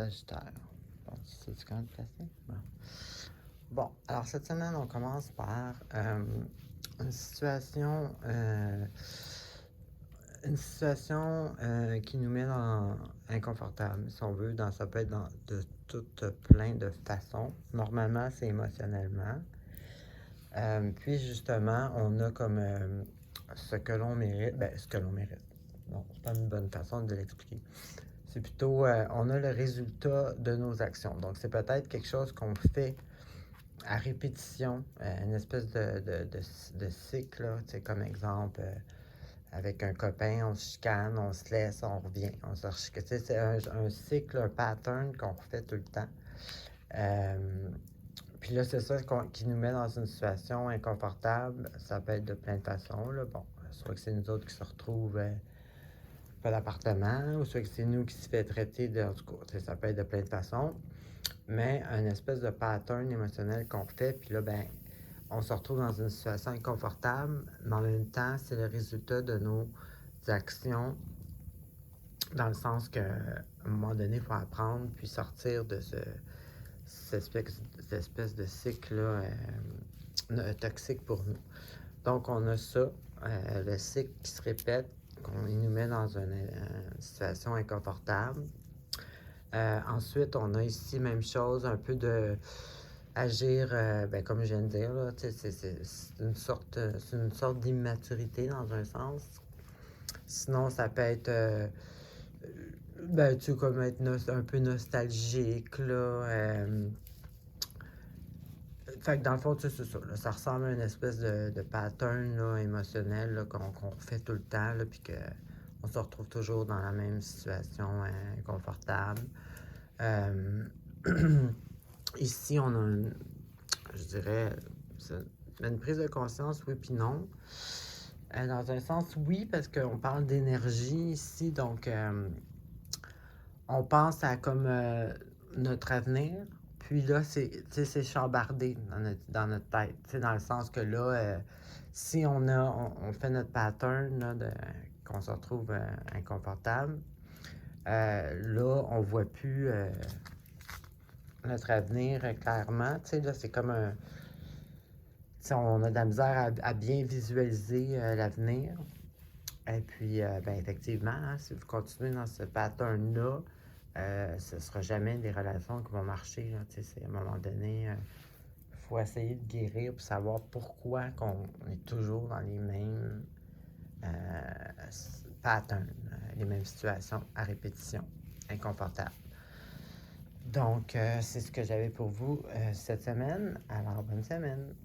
Sagittaire. Bon, c'est quand même placé? Bon, alors cette semaine, on commence par une situation, qui nous met inconfortable, si on veut. Ça peut être de toutes plein de façons. Normalement, c'est émotionnellement. Puis justement, on a comme ce que l'on mérite. Ce que l'on mérite. Non, c'est pas une bonne façon de l'expliquer. C'est plutôt, on a le résultat de nos actions. Donc, c'est peut-être quelque chose qu'on fait à répétition, une espèce de cycle, là, comme exemple, avec un copain, on se chicane, on se laisse, on revient, on se rechicane. C'est un cycle, un pattern qu'on refait tout le temps. Puis là, c'est ça qui nous met dans une situation inconfortable. Ça peut être de plein de façons, là. Bon, soit que c'est nous autres qui se retrouvent pas d'appartement, ou soit que c'est nous qui se fait traiter de... En tout cas, ça peut être de plein de façons. Mais un espèce de pattern émotionnel qu'on fait, puis là, on se retrouve dans une situation inconfortable, mais en même temps, c'est le résultat de nos actions, dans le sens qu'à un moment donné, il faut apprendre, puis sortir de cette espèce de cycle-là toxique pour nous. Donc, on a ça, le cycle qui se répète, qu'on nous met dans une situation inconfortable. Ensuite, on a ici, même chose, un peu de agir, comme je viens de dire, là, c'est une sorte d'immaturité dans un sens. Sinon, ça peut être, comme être un peu nostalgique, là. Fait que dans le fond, c'est ça. Là, ça ressemble à une espèce de pattern là, émotionnel là, qu'on refait tout le temps, là, puis qu'on se retrouve toujours dans la même situation inconfortable. Ici, on a je dirais, une prise de conscience, oui puis non. Dans un sens, oui, parce qu'on parle d'énergie ici, donc on pense à comme notre avenir, puis là, c'est chambardé dans notre tête. T'sais, dans le sens que là, si on fait notre pattern là, qu'on se retrouve inconfortable, là, on voit plus notre avenir clairement. Là, c'est comme un... on a de la misère à bien visualiser l'avenir. Et puis, effectivement, hein, si vous continuez dans ce pattern-là, ce ne sera jamais des relations qui vont marcher. Là, c'est, à un moment donné, il faut essayer de guérir pour savoir pourquoi on est toujours dans les mêmes patterns, les mêmes situations à répétition, inconfortables. Donc, c'est ce que j'avais pour vous cette semaine. Alors, bonne semaine!